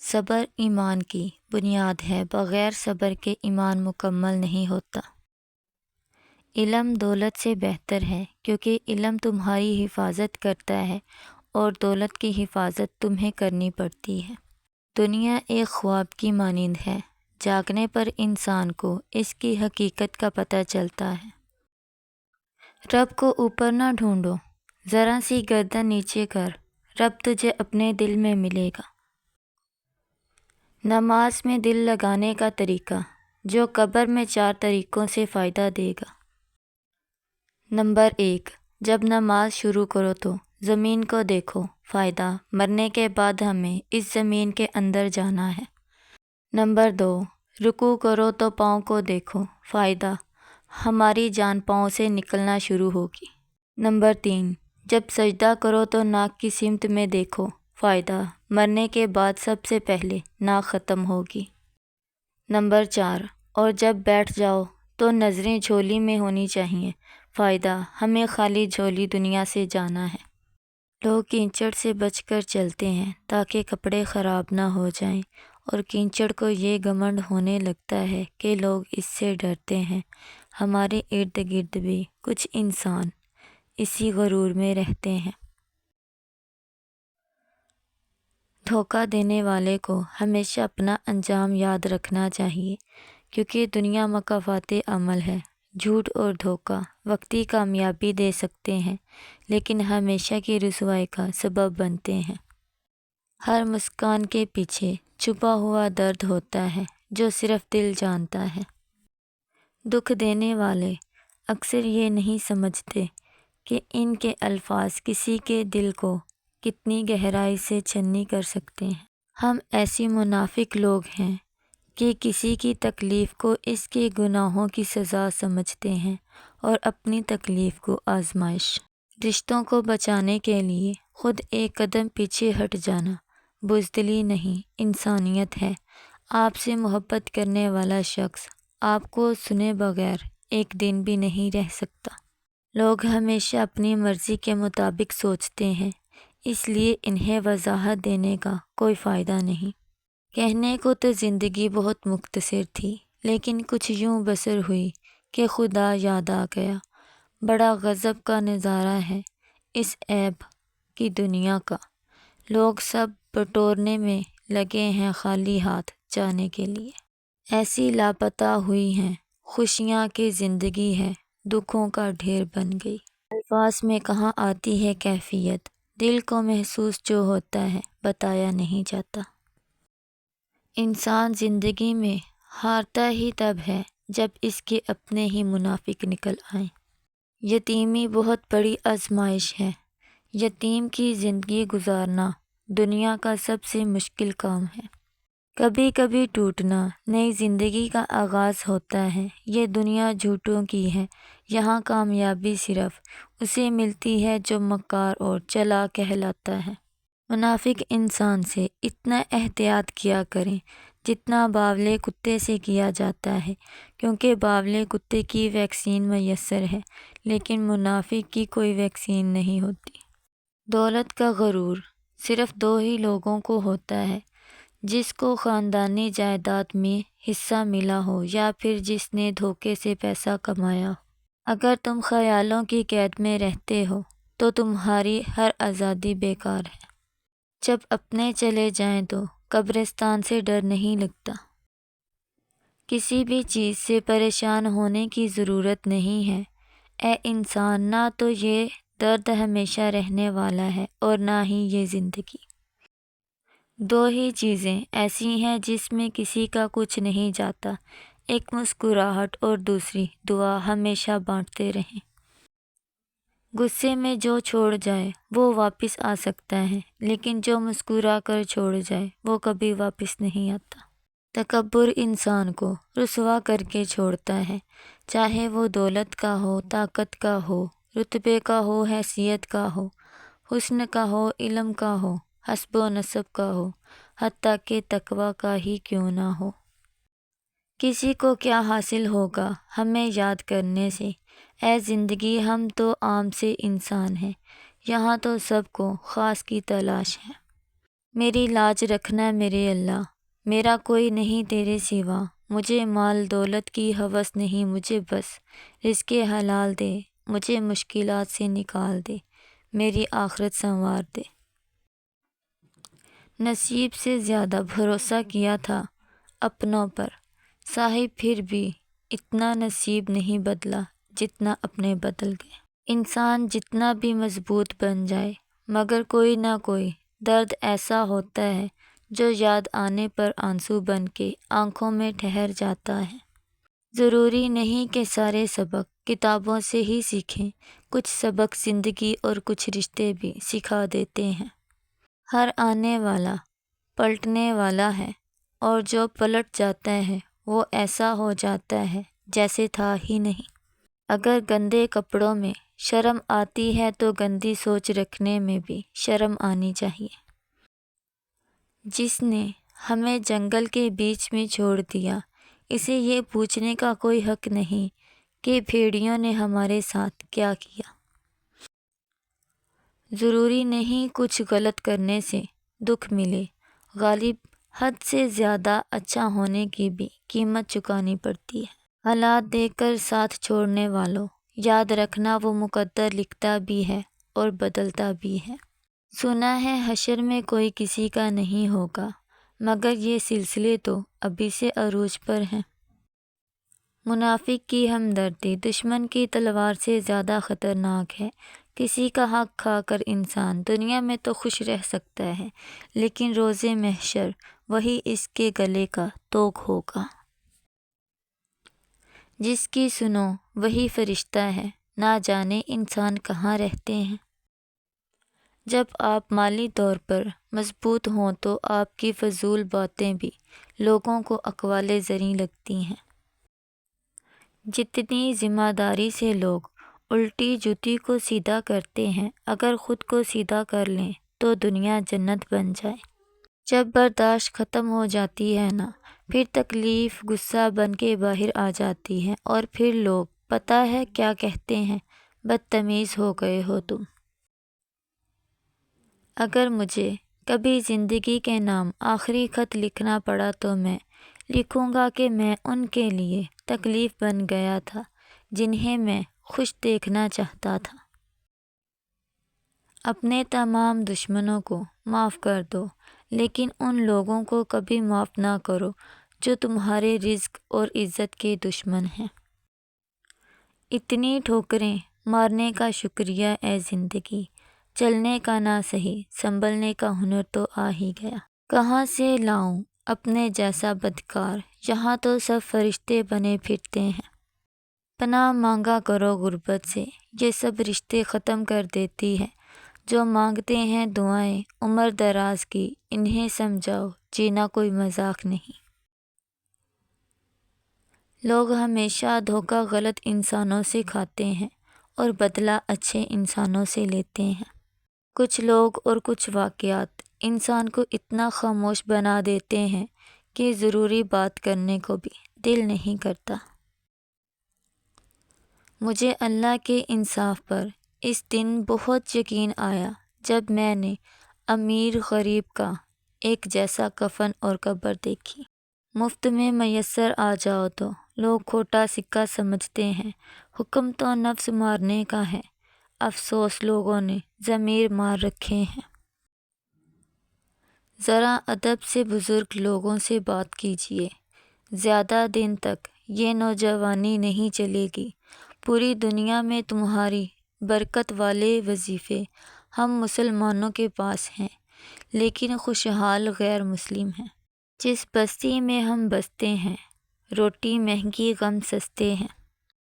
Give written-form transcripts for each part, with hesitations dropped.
صبر ایمان کی بنیاد ہے، بغیر صبر کے ایمان مکمل نہیں ہوتا۔ علم دولت سے بہتر ہے کیونکہ علم تمہاری حفاظت کرتا ہے اور دولت کی حفاظت تمہیں کرنی پڑتی ہے۔ دنیا ایک خواب کی مانند ہے، جاگنے پر انسان کو اس کی حقیقت کا پتہ چلتا ہے۔ رب کو اوپر نہ ڈھونڈو، ذرا سی گردن نیچے کر، رب تجھے اپنے دل میں ملے گا۔ نماز میں دل لگانے کا طریقہ، جو قبر میں 4 طریقوں سے فائدہ دے گا۔ نمبر 1، جب نماز شروع کرو تو زمین کو دیکھو، فائدہ، مرنے کے بعد ہمیں اس زمین کے اندر جانا ہے۔ نمبر 2، رکوع کرو تو پاؤں کو دیکھو، فائدہ، ہماری جان پاؤں سے نکلنا شروع ہوگی۔ نمبر 3، جب سجدہ کرو تو ناک کی سمت میں دیکھو، فائدہ، مرنے کے بعد سب سے پہلے ناک ختم ہوگی۔ نمبر 4، اور جب بیٹھ جاؤ تو نظریں جھولی میں ہونی چاہیے، فائدہ، ہمیں خالی جھولی دنیا سے جانا ہے۔ لوگ کیچڑ سے بچ کر چلتے ہیں تاکہ کپڑے خراب نہ ہو جائیں، اور کیچڑ کو یہ گھمنڈ ہونے لگتا ہے کہ لوگ اس سے ڈرتے ہیں۔ ہمارے ارد گرد بھی کچھ انسان اسی غرور میں رہتے ہیں۔ دھوکہ دینے والے کو ہمیشہ اپنا انجام یاد رکھنا چاہیے، کیونکہ دنیا مکافات عمل ہے۔ جھوٹ اور دھوکہ وقتی کامیابی دے سکتے ہیں لیکن ہمیشہ کی رسوائی کا سبب بنتے ہیں۔ ہر مسکان کے پیچھے چھپا ہوا درد ہوتا ہے جو صرف دل جانتا ہے۔ دکھ دینے والے اکثر یہ نہیں سمجھتے کہ ان کے الفاظ کسی کے دل کو کتنی گہرائی سے چھننی کر سکتے ہیں۔ ہم ایسی منافق لوگ ہیں کہ کسی کی تکلیف کو اس کے گناہوں کی سزا سمجھتے ہیں اور اپنی تکلیف کو آزمائش۔ رشتوں کو بچانے کے لیے خود ایک قدم پیچھے ہٹ جانا بزدلی نہیں، انسانیت ہے۔ آپ سے محبت کرنے والا شخص آپ کو سنے بغیر ایک دن بھی نہیں رہ سکتا۔ لوگ ہمیشہ اپنی مرضی کے مطابق سوچتے ہیں، اس لیے انہیں وضاحت دینے کا کوئی فائدہ نہیں۔ کہنے کو تو زندگی بہت مختصر تھی، لیکن کچھ یوں بسر ہوئی کہ خدا یاد آ گیا۔ بڑا غضب کا نظارہ ہے اس عیب کی دنیا کا، لوگ سب بٹورنے میں لگے ہیں خالی ہاتھ جانے کے لیے۔ ایسی لاپتہ ہوئی ہیں خوشیاں کہ زندگی ہے دکھوں کا ڈھیر بن گئی۔ الفاظ میں کہاں آتی ہے کیفیت، دل کو محسوس جو ہوتا ہے بتایا نہیں جاتا۔ انسان زندگی میں ہارتا ہی تب ہے جب اس کے اپنے ہی منافق نکل آئیں۔ یتیمی بہت بڑی آزمائش ہے۔ یتیم کی زندگی گزارنا دنیا کا سب سے مشکل کام ہے۔ کبھی کبھی ٹوٹنا نئی زندگی کا آغاز ہوتا ہے۔ یہ دنیا جھوٹوں کی ہے، یہاں کامیابی صرف اسے ملتی ہے جو مکار اور چالاک کہلاتا ہے۔ منافق انسان سے اتنا احتیاط کیا کریں جتنا باولے کتے سے کیا جاتا ہے، کیونکہ باولے کتے کی ویکسین میسر ہے لیکن منافق کی کوئی ویکسین نہیں ہوتی۔ دولت کا غرور صرف 2 ہی لوگوں کو ہوتا ہے، جس کو خاندانی جائیداد میں حصہ ملا ہو یا پھر جس نے دھوکے سے پیسہ کمایا ہو۔ اگر تم خیالوں کی قید میں رہتے ہو تو تمہاری ہر آزادی بیکار ہے۔ جب اپنے چلے جائیں تو قبرستان سے ڈر نہیں لگتا۔ کسی بھی چیز سے پریشان ہونے کی ضرورت نہیں ہے۔ اے انسان، نہ تو یہ درد ہمیشہ رہنے والا ہے اور نہ ہی یہ زندگی۔ 2 ہی چیزیں ایسی ہیں جس میں کسی کا کچھ نہیں جاتا، ایک مسکراہٹ اور دوسری دعا۔ ہمیشہ بانٹتے رہیں۔ غصے میں جو چھوڑ جائے وہ واپس آ سکتا ہے، لیکن جو مسکرا کر چھوڑ جائے وہ کبھی واپس نہیں آتا۔ تکبر انسان کو رسوا کر کے چھوڑتا ہے، چاہے وہ دولت کا ہو، طاقت کا ہو، رتبے کا ہو، حیثیت کا ہو، حسن کا ہو، علم کا ہو، حسب و نسب کا ہو، حتیٰ کہ تقویٰ کا ہی کیوں نہ ہو۔ کسی کو کیا حاصل ہوگا ہمیں یاد کرنے سے؟ اے زندگی، ہم تو عام سے انسان ہیں، یہاں تو سب کو خاص کی تلاش ہے۔ میری لاج رکھنا میرے اللہ، میرا کوئی نہیں تیرے سوا، مجھے مال دولت کی ہوس نہیں، مجھے بس رزق حلال دے، مجھے مشکلات سے نکال دے، میری آخرت سنوار دے۔ نصیب سے زیادہ بھروسہ کیا تھا اپنوں پر صاحب، پھر بھی اتنا نصیب نہیں بدلا جتنا اپنے بدل گئے۔ انسان جتنا بھی مضبوط بن جائے مگر کوئی نہ کوئی درد ایسا ہوتا ہے جو یاد آنے پر آنسو بن کے آنکھوں میں ٹھہر جاتا ہے۔ ضروری نہیں کہ سارے سبق کتابوں سے ہی سیکھیں، کچھ سبق زندگی اور کچھ رشتے بھی سکھا دیتے ہیں۔ ہر آنے والا پلٹنے والا ہے، اور جو پلٹ جاتا ہے وہ ایسا ہو جاتا ہے جیسے تھا ہی نہیں۔ اگر گندے کپڑوں میں شرم آتی ہے تو گندی سوچ رکھنے میں بھی شرم آنی چاہیے۔ جس نے ہمیں جنگل کے بیچ میں چھوڑ دیا، اسے یہ پوچھنے کا کوئی حق نہیں کہ بھیڑیوں نے ہمارے ساتھ کیا کیا۔ ضروری نہیں کچھ غلط کرنے سے دکھ ملے، غالب حد سے زیادہ اچھا ہونے کی بھی قیمت چکانی پڑتی ہے۔ حالات دیکھ کر ساتھ چھوڑنے والوں، یاد رکھنا وہ مقدر لکھتا بھی ہے اور بدلتا بھی ہے۔ سنا ہے حشر میں کوئی کسی کا نہیں ہوگا، مگر یہ سلسلے تو ابھی سے عروج پر ہیں۔ منافق کی ہمدردی دشمن کی تلوار سے زیادہ خطرناک ہے۔ کسی کا حق کھا کر انسان دنیا میں تو خوش رہ سکتا ہے، لیکن روز محشر وہی اس کے گلے کا طوق ہوگا۔ جس کی سنو وہی فرشتہ ہے، نہ جانے انسان کہاں رہتے ہیں۔ جب آپ مالی طور پر مضبوط ہوں تو آپ کی فضول باتیں بھی لوگوں کو اقوال زریں لگتی ہیں۔ جتنی ذمہ داری سے لوگ الٹی جوتی کو سیدھا کرتے ہیں، اگر خود کو سیدھا کر لیں تو دنیا جنت بن جائے۔ جب برداشت ختم ہو جاتی ہے نا، پھر تکلیف غصہ بن کے باہر آ جاتی ہے، اور پھر لوگ پتہ ہے کیا کہتے ہیں، بدتمیز ہو گئے ہو تم۔ اگر مجھے کبھی زندگی کے نام آخری خط لکھنا پڑا تو میں لکھوں گا کہ میں ان کے لیے تکلیف بن گیا تھا جنہیں میں خوش دیکھنا چاہتا تھا۔ اپنے تمام دشمنوں کو معاف کر دو، لیکن ان لوگوں کو کبھی معاف نہ کرو جو تمہارے رزق اور عزت کے دشمن ہیں۔ اتنی ٹھوکریں مارنے کا شکریہ اے زندگی، چلنے کا نہ سہی سنبھلنے کا ہنر تو آ ہی گیا۔ کہاں سے لاؤں اپنے جیسا بدکار، یہاں تو سب فرشتے بنے پھرتے ہیں۔ پناہ مانگا کرو غربت سے، یہ سب رشتے ختم کر دیتی ہے۔ جو مانگتے ہیں دعائیں عمر دراز کی، انہیں سمجھاؤ جینا کوئی مذاق نہیں۔ لوگ ہمیشہ دھوکہ غلط انسانوں سے کھاتے ہیں اور بدلہ اچھے انسانوں سے لیتے ہیں۔ کچھ لوگ اور کچھ واقعات انسان کو اتنا خاموش بنا دیتے ہیں کہ ضروری بات کرنے کو بھی دل نہیں کرتا۔ مجھے اللہ کے انصاف پر اس دن بہت یقین آیا جب میں نے امیر غریب کا ایک جیسا کفن اور قبر دیکھی۔ مفت میں میسر آ جاؤ تو لوگ کھوٹا سکہ سمجھتے ہیں۔ حکم تو نفس مارنے کا ہے، افسوس لوگوں نے ضمیر مار رکھے ہیں۔ ذرا ادب سے بزرگ لوگوں سے بات کیجیے، زیادہ دن تک یہ نوجوانی نہیں چلے گی۔ پوری دنیا میں تمہاری برکت والے وظیفے ہم مسلمانوں کے پاس ہیں، لیکن خوشحال غیر مسلم ہیں۔ جس بستی میں ہم بستے ہیں، روٹی مہنگی غم سستے ہیں۔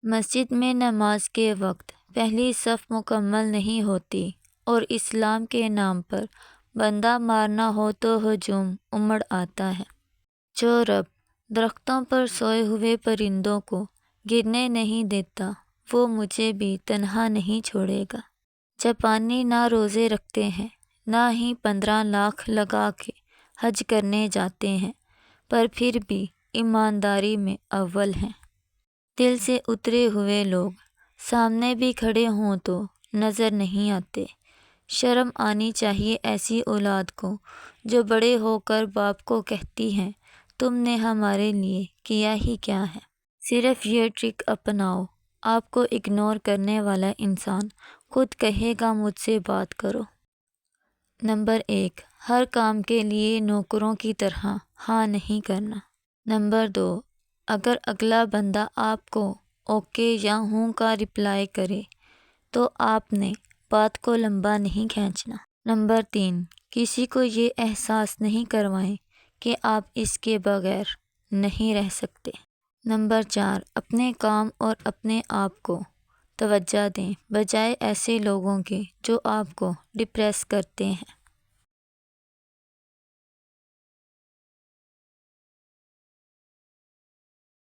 مسجد میں نماز کے وقت پہلی صف مکمل نہیں ہوتی، اور اسلام کے نام پر بندہ مارنا ہو تو ہجوم امڑ آتا ہے۔ جو رب درختوں پر سوئے ہوئے پرندوں کو گرنے نہیں دیتا، وہ مجھے بھی تنہا نہیں چھوڑے گا۔ جاپانی نہ روزے رکھتے ہیں، نہ ہی 15 لاکھ لگا کے حج کرنے جاتے ہیں، پر پھر بھی ایمانداری میں اول ہیں۔ دل سے اترے ہوئے لوگ سامنے بھی کھڑے ہوں تو نظر نہیں آتے۔ شرم آنی چاہیے ایسی اولاد کو جو بڑے ہو کر باپ کو کہتی ہے تم نے ہمارے لیے کیا ہی کیا ہے۔ صرف یہ ٹرک اپناؤ، آپ کو اگنور کرنے والا انسان خود کہے گا مجھ سے بات کرو۔ نمبر 1، ہر کام کے لیے نوکروں کی طرح ہاں نہیں کرنا۔ نمبر 2، اگر اگلا بندہ آپ کو اوکے یا ہوں کا رپلائی کرے تو آپ نے بات کو لمبا نہیں کھینچنا۔ نمبر 3، کسی کو یہ احساس نہیں کروائیں کہ آپ اس کے بغیر نہیں رہ سکتے۔ نمبر 4، اپنے کام اور اپنے آپ کو توجہ دیں بجائے ایسے لوگوں کے جو آپ کو ڈپریس کرتے ہیں۔